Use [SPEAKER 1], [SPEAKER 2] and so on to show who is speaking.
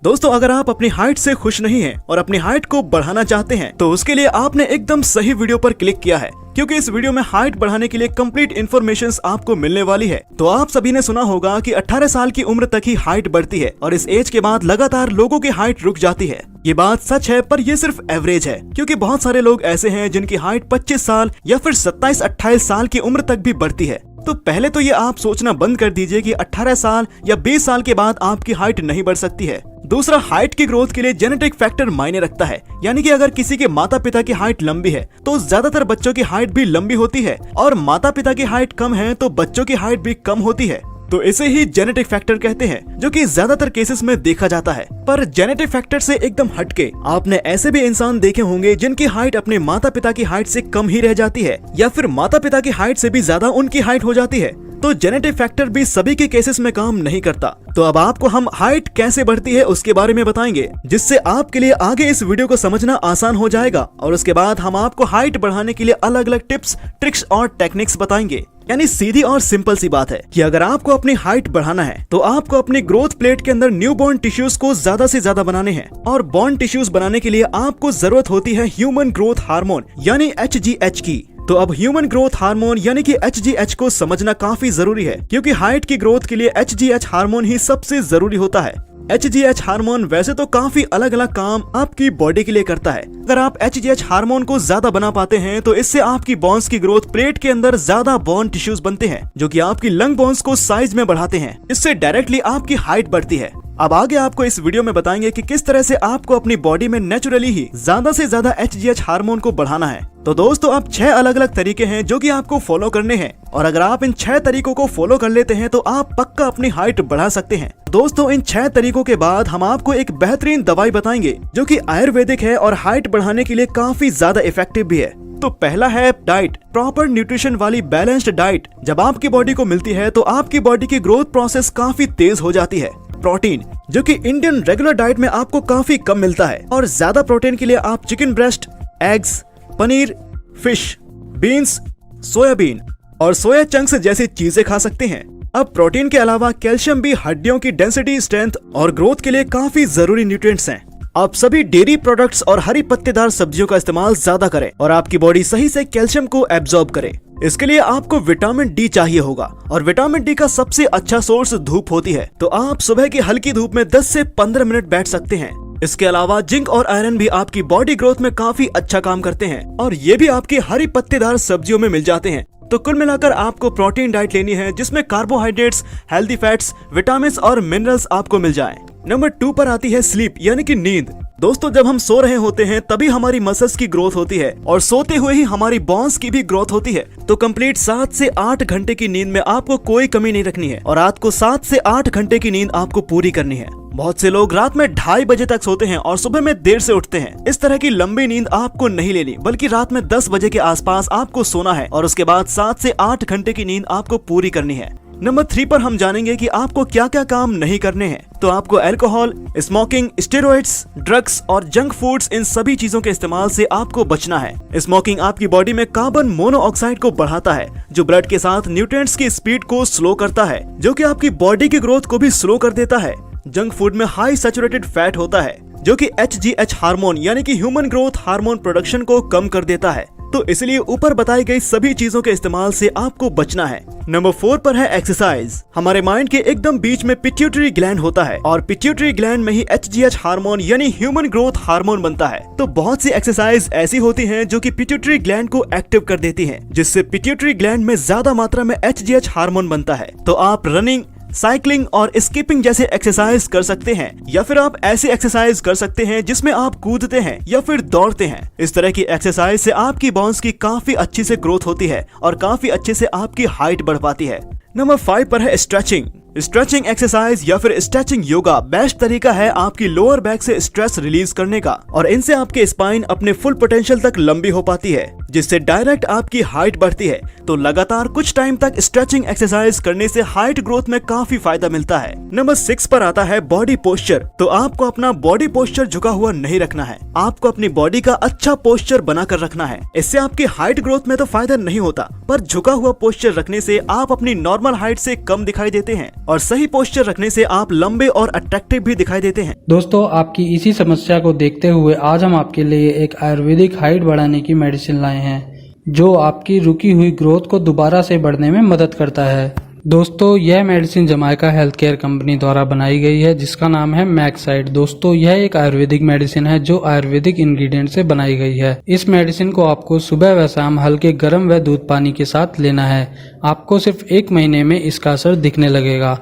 [SPEAKER 1] दोस्तों अगर आप अपनी हाइट से खुश नहीं हैं और अपनी हाइट को बढ़ाना चाहते हैं तो उसके लिए आपने एकदम सही वीडियो पर क्लिक किया है, क्योंकि इस वीडियो में हाइट बढ़ाने के लिए कंप्लीट इन्फॉर्मेशन आपको मिलने वाली है। तो आप सभी ने सुना होगा कि 18 साल की उम्र तक ही हाइट बढ़ती है और इस एज के बाद लगातार लोगों की हाइट रुक जाती है। ये बात सच है, पर ये सिर्फ एवरेज है, क्योंकि बहुत सारे लोग ऐसे हैं जिनकी हाइट 25 साल या फिर 27-28 साल की उम्र तक भी बढ़ती है। तो पहले तो ये आप सोचना बंद कर दीजिए कि 18 साल या 20 साल के बाद आपकी हाइट नहीं बढ़ सकती है। दूसरा, हाइट की ग्रोथ के लिए जेनेटिक फैक्टर मायने रखता है, यानी कि अगर किसी के माता पिता की हाइट लंबी है तो ज्यादातर बच्चों की हाइट भी लंबी होती है, और माता पिता की हाइट कम है तो बच्चों की हाइट भी कम होती है। तो इसे ही जेनेटिक फैक्टर कहते हैं, जो कि ज्यादातर केसेस में देखा जाता है। पर जेनेटिक फैक्टर से एकदम हटके आपने ऐसे भी इंसान देखे होंगे जिनकी हाइट अपने माता पिता की हाइट से कम ही रह जाती है, या फिर माता पिता की हाइट से भी ज्यादा उनकी हाइट हो जाती है। तो जेनेटिक फैक्टर भी सभी के केसेस में काम नहीं करता। तो अब आपको हम हाइट कैसे बढ़ती है उसके बारे में बताएंगे, जिससे आपके लिए आगे इस वीडियो को समझना आसान हो जाएगा। और उसके बाद हम आपको हाइट बढ़ाने के लिए अलग अलग टिप्स, ट्रिक्स और टेक्निक्स बताएंगे। यानी सीधी और सिंपल सी बात है कि अगर आपको अपनी हाइट बढ़ाना है तो आपको अपनी ग्रोथ प्लेट के अंदर न्यू बॉर्न टिश्यूज को ज्यादा से ज्यादा बनाने हैं, और बॉर्न टिश्यूज बनाने के लिए आपको जरूरत होती है ह्यूमन ग्रोथ हार्मोन यानी HGH की। तो अब ह्यूमन ग्रोथ हार्मोन यानी कि HGH को समझना काफी जरूरी है, क्योंकि हाइट की ग्रोथ के लिए HGH हार्मोन ही सबसे जरूरी होता है। HGH हार्मोन वैसे तो काफी अलग अलग काम आपकी बॉडी के लिए करता है। अगर आप HGH हार्मोन को ज्यादा बना पाते हैं तो इससे आपकी बोन्स की ग्रोथ प्लेट के अंदर ज्यादा बोन टिश्यूज बनते हैं, जो कि आपकी लंग बोन्स को साइज में बढ़ाते हैं। इससे डायरेक्टली आपकी हाइट बढ़ती है। अब आगे आपको इस वीडियो में बताएंगे कि किस तरह से आपको अपनी बॉडी में नेचुरली ही ज्यादा से ज्यादा HGH हार्मोन को बढ़ाना है। तो दोस्तों अब 6 अलग अलग तरीके हैं जो कि आपको फॉलो करने हैं, और अगर आप इन 6 तरीकों को फॉलो कर लेते हैं तो आप पक्का अपनी हाइट बढ़ा सकते हैं। दोस्तों इन 6 तरीकों के बाद हम आपको एक बेहतरीन दवाई बताएंगे जो कि आयुर्वेदिक है और हाइट बढ़ाने के लिए काफी ज्यादा इफेक्टिव भी है। तो पहला है डाइट, प्रॉपर न्यूट्रिशन वाली बैलेंस्ड डाइट। जब आपकी बॉडी को मिलती है तो आपकी बॉडी की ग्रोथ प्रोसेस काफी तेज हो जाती है। प्रोटीन, जो कि इंडियन रेगुलर डाइट में आपको काफी कम मिलता है, और ज्यादा प्रोटीन के लिए आप chicken breast, eggs, paneer, fish, beans, soybean और सोया चंक्स जैसी चीजें खा सकते हैं। अब प्रोटीन के अलावा कैल्शियम भी हड्डियों की डेंसिटी, स्ट्रेंथ और ग्रोथ के लिए काफी जरूरी न्यूट्रिएंट्स हैं। आप सभी डेयरी प्रोडक्ट्स और हरी पत्तेदार सब्जियों का इस्तेमाल ज्यादा करें और आपकी बॉडी सही से कैल्शियम को एब्जॉर्ब करे। इसके लिए आपको विटामिन डी चाहिए होगा, और विटामिन डी का सबसे अच्छा सोर्स धूप होती है। तो आप सुबह की हल्की धूप में 10 से 15 मिनट बैठ सकते हैं। इसके अलावा जिंक और आयरन भी आपकी बॉडी ग्रोथ में काफी अच्छा काम करते हैं, और ये भी आपकी हरी पत्तेदार सब्जियों में मिल जाते हैं। तो कुल मिलाकर आपको प्रोटीन डाइट लेनी है जिसमें कार्बोहाइड्रेट्स, हेल्दी फैट्स, विटामिन और मिनरल्स आपको मिल जाएं। नंबर 2 पर आती है स्लीप यानी कि नींद। दोस्तों जब हम सो रहे होते हैं तभी हमारी मसल्स की ग्रोथ होती है, और सोते हुए ही हमारी बोन्स की भी ग्रोथ होती है। तो कंप्लीट 7 से 8 घंटे की नींद में आपको कोई कमी नहीं रखनी है, और रात को 7 से 8 घंटे की नींद आपको पूरी करनी है। बहुत से लोग रात में 2:30 बजे तक सोते हैं और सुबह में देर से उठते हैं। इस तरह की लंबी नींद आपको नहीं लेनी, बल्कि रात में 10 बजे के आसपास आपको सोना है, और उसके बाद 7 से 8 घंटे की नींद आपको पूरी करनी है। नंबर 3 पर हम जानेंगे कि आपको क्या क्या काम नहीं करने हैं। तो आपको अल्कोहल, स्मोकिंग, स्टेरॉइड्स, ड्रग्स और जंक फूड्स, इन सभी चीजों के इस्तेमाल से आपको बचना है। स्मोकिंग आपकी बॉडी में कार्बन मोनोऑक्साइड को बढ़ाता है, जो ब्लड के साथ न्यूट्रिएंट्स की स्पीड को स्लो करता है, जो कि आपकी बॉडी की ग्रोथ को भी स्लो कर देता है। जंक फूड में हाई सैचुरेटेड फैट होता है, जो कि HGH हार्मोन यानी कि ह्यूमन ग्रोथ हार्मोन प्रोडक्शन को कम कर देता है। तो इसलिए ऊपर बताई गई सभी चीजों के इस्तेमाल से आपको बचना है। नंबर 4 पर है एक्सरसाइज। हमारे माइंड के एकदम बीच में पिट्यूटरी ग्लैंड होता है, और पिट्यूटरी ग्लैंड में ही HGH हार्मोन यानी ह्यूमन ग्रोथ हार्मोन बनता है। तो बहुत सी एक्सरसाइज ऐसी होती हैं जो कि पिट्यूटरी ग्लैंड को एक्टिव कर देती हैं, जिससे पिट्यूटरी ग्लैंड में ज्यादा मात्रा में HGH हार्मोन बनता है। तो आप रनिंग, साइकिलिंग और स्किपिंग जैसे एक्सरसाइज कर सकते हैं, या फिर आप ऐसी एक्सरसाइज कर सकते हैं जिसमें आप कूदते हैं या फिर दौड़ते हैं। इस तरह की एक्सरसाइज से आपकी बोन्स की काफी अच्छी से ग्रोथ होती है और काफी अच्छे से आपकी हाइट बढ़ पाती है। नंबर 5 पर है स्ट्रेचिंग। स्ट्रेचिंग एक्सरसाइज या फिर स्ट्रेचिंग योगा बेस्ट तरीका है आपकी लोअर बैक से स्ट्रेस रिलीज करने का, और इनसे आपके स्पाइन अपने फुल पोटेंशियल तक लंबी हो पाती है, जिससे डायरेक्ट आपकी हाइट बढ़ती है। तो लगातार कुछ टाइम तक स्ट्रेचिंग एक्सरसाइज करने से हाइट ग्रोथ में काफी फायदा मिलता है। नंबर 6 पर आता है बॉडी पोस्चर। तो आपको अपना बॉडी पोस्चर झुका हुआ नहीं रखना है, आपको अपनी बॉडी का अच्छा पोस्चर बनाकर रखना है। इससे आपकी हाइट ग्रोथ में तो फायदा नहीं होता, पर झुका हुआ पोस्चर रखने से आप अपनी नॉर्मल हाइट से कम दिखाई देते हैं। और सही पोस्चर रखने से आप लंबे और अट्रैक्टिव भी दिखाई देते हैं।
[SPEAKER 2] दोस्तों, आपकी इसी समस्या को देखते हुए आज हम आपके लिए एक आयुर्वेदिक हाइट बढ़ाने की मेडिसिन लाए हैं, जो आपकी रुकी हुई ग्रोथ को दोबारा से बढ़ने में मदद करता है। दोस्तों, यह medicine Jamaica health care company द्वारा बनाई गई है, जिसका नाम है मैक्साइड। दोस्तों, यह एक आयुर्वेदिक मेडिसिन है जो आयुर्वेदिक इंग्रेडिएंट से बनाई गई है। इस मेडिसिन को आपको सुबह व शाम हल्के गर्म व दूध पानी के साथ लेना है। आपको सिर्फ 1 महीने में इसका असर दिखने लगेगा।